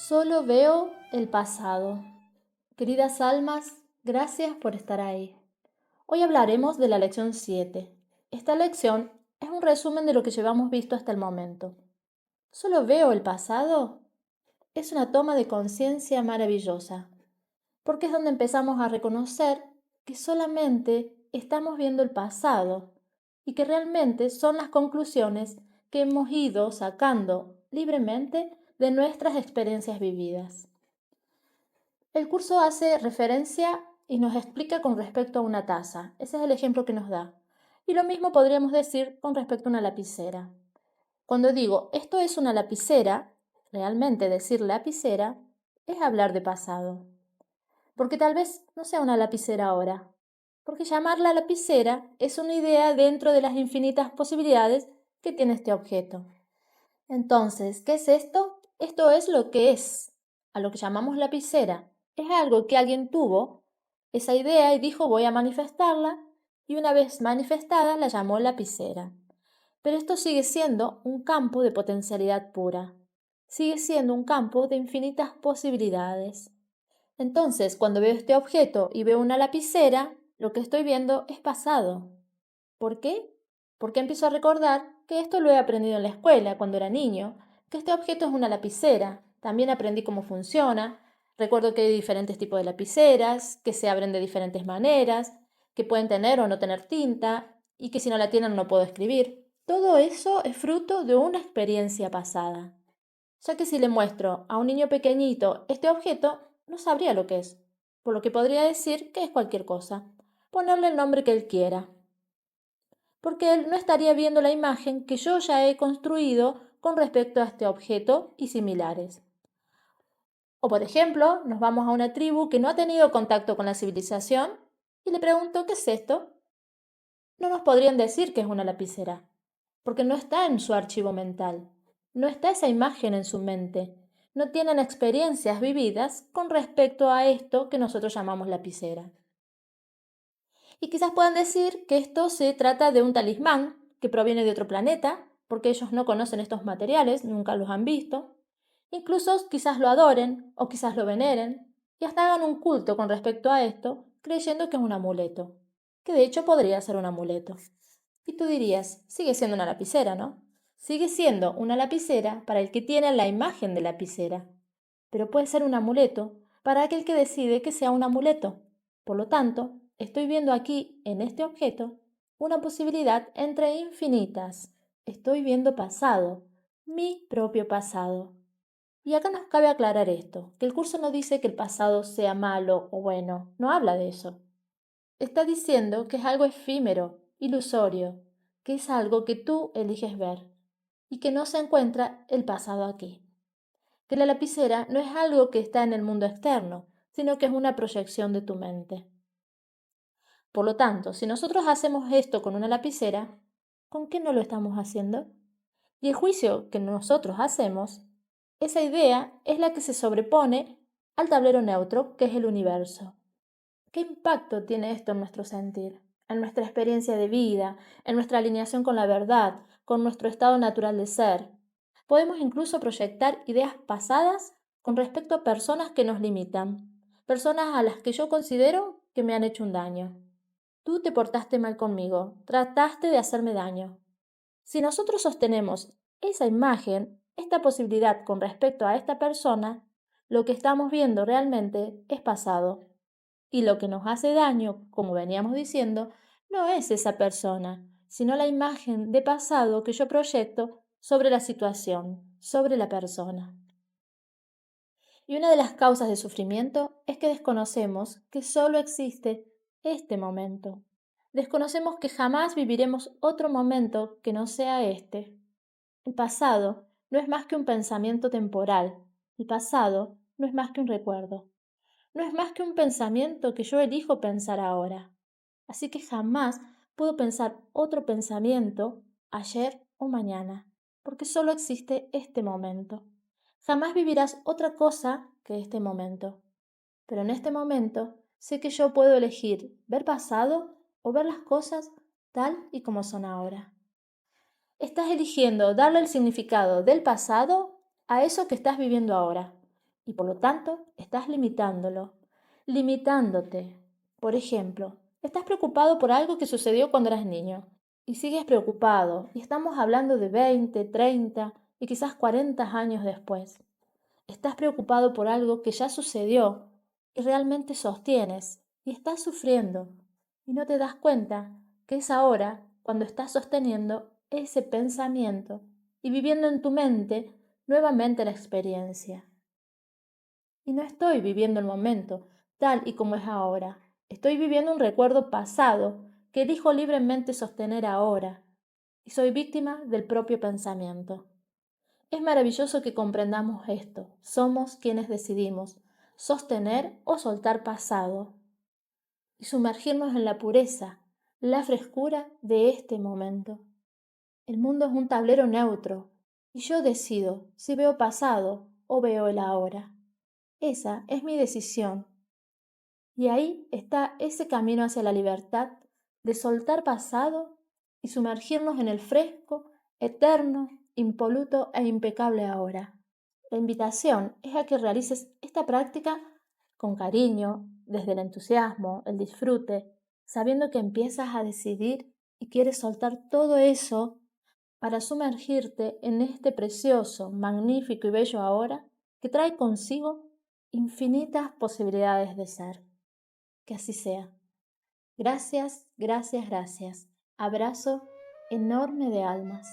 Solo veo el pasado. Queridas almas, gracias por estar ahí. Hoy hablaremos de la lección 7. Esta lección es un resumen de lo que llevamos visto hasta el momento. ¿Solo veo el pasado? Es una toma de conciencia maravillosa, porque es donde empezamos a reconocer que solamente estamos viendo el pasado y que realmente son las conclusiones que hemos ido sacando libremente de nuestras experiencias vividas. El curso hace referencia y nos explica con respecto a una taza. Ese es el ejemplo que nos da. Y lo mismo podríamos decir con respecto a una lapicera. Cuando digo esto es una lapicera, realmente decir lapicera es hablar de pasado. Porque tal vez no sea una lapicera ahora. Porque llamarla lapicera es una idea dentro de las infinitas posibilidades que tiene este objeto. Entonces, ¿qué es esto? Esto es lo que es, a lo que llamamos lapicera. Es algo que alguien tuvo esa idea y dijo voy a manifestarla, y una vez manifestada la llamó lapicera. Pero esto sigue siendo un campo de potencialidad pura. Sigue siendo un campo de infinitas posibilidades. Entonces, cuando veo este objeto y veo una lapicera, lo que estoy viendo es pasado. ¿Por qué? Porque empiezo a recordar que esto lo he aprendido en la escuela cuando era niño, que este objeto es una lapicera. También aprendí cómo funciona. Recuerdo que hay diferentes tipos de lapiceras, que se abren de diferentes maneras, que pueden tener o no tener tinta y que si no la tienen no puedo escribir. Todo eso es fruto de una experiencia pasada. Ya que si le muestro a un niño pequeñito este objeto, no sabría lo que es, por lo que podría decir que es cualquier cosa, ponerle el nombre que él quiera, porque él no estaría viendo la imagen que yo ya he construido con respecto a este objeto y similares. O por ejemplo, nos vamos a una tribu que no ha tenido contacto con la civilización y le pregunto ¿qué es esto? No nos podrían decir que es una lapicera, porque no está en su archivo mental, no está esa imagen en su mente, no tienen experiencias vividas con respecto a esto que nosotros llamamos lapicera. Y quizás puedan decir que esto se trata de un talismán que proviene de otro planeta, porque ellos no conocen estos materiales, nunca los han visto. Incluso quizás lo adoren o quizás lo veneren y hasta hagan un culto con respecto a esto, creyendo que es un amuleto, que de hecho podría ser un amuleto. Y tú dirías, sigue siendo una lapicera, ¿no? Sigue siendo una lapicera para el que tiene la imagen de lapicera, pero puede ser un amuleto para aquel que decide que sea un amuleto. Por lo tanto, estoy viendo aquí, en este objeto, una posibilidad entre infinitas. Estoy viendo pasado, mi propio pasado. Y acá nos cabe aclarar esto, que el curso no dice que el pasado sea malo o bueno, no habla de eso. Está diciendo que es algo efímero, ilusorio, que es algo que tú eliges ver y que no se encuentra el pasado aquí. Que la lapicera no es algo que está en el mundo externo, sino que es una proyección de tu mente. Por lo tanto, si nosotros hacemos esto con una lapicera, ¿con qué no lo estamos haciendo? Y el juicio que nosotros hacemos, esa idea es la que se sobrepone al tablero neutro, que es el universo. ¿Qué impacto tiene esto en nuestro sentir, en nuestra experiencia de vida, en nuestra alineación con la verdad, con nuestro estado natural de ser? Podemos incluso proyectar ideas pasadas con respecto a personas que nos limitan, personas a las que yo considero que me han hecho un daño. Tú te portaste mal conmigo, trataste de hacerme daño. Si nosotros sostenemos esa imagen, esta posibilidad con respecto a esta persona, lo que estamos viendo realmente es pasado. Y lo que nos hace daño, como veníamos diciendo, no es esa persona, sino la imagen de pasado que yo proyecto sobre la situación, sobre la persona. Y una de las causas de sufrimiento es que desconocemos que solo existe este momento. Desconocemos que jamás viviremos otro momento que no sea este. El pasado no es más que un pensamiento temporal. El pasado no es más que un recuerdo. No es más que un pensamiento que yo elijo pensar ahora. Así que jamás puedo pensar otro pensamiento ayer o mañana, porque solo existe este momento. Jamás vivirás otra cosa que este momento. Pero en este momento sé que yo puedo elegir ver pasado o ver las cosas tal y como son ahora. Estás eligiendo darle el significado del pasado a eso que estás viviendo ahora. y por lo tanto estás limitándolo, limitándote. Por ejemplo, estás preocupado por algo que sucedió cuando eras niño y sigues preocupado y estamos hablando de 20, 30 y quizás 40 años después. Estás preocupado por algo que ya sucedió y realmente sostienes y estás sufriendo y no te das cuenta que es ahora cuando estás sosteniendo ese pensamiento y viviendo en tu mente nuevamente la experiencia. Y no estoy viviendo el momento tal y como es ahora. Estoy viviendo un recuerdo pasado que elijo libremente sostener ahora y soy víctima del propio pensamiento. Es maravilloso que comprendamos esto. Somos quienes decidimos sostener o soltar pasado y sumergirnos en la pureza, la frescura de este momento. El mundo es un tablero neutro y yo decido si veo pasado o veo el ahora. Esa es mi decisión. Y ahí está ese camino hacia la libertad de soltar pasado y sumergirnos en el fresco, eterno, impoluto e impecable ahora. La invitación es a que realices esta práctica con cariño, desde el entusiasmo, el disfrute, sabiendo que empiezas a decidir y quieres soltar todo eso para sumergirte en este precioso, magnífico y bello ahora que trae consigo infinitas posibilidades de ser. Que así sea. Gracias, gracias, gracias. Abrazo enorme de almas.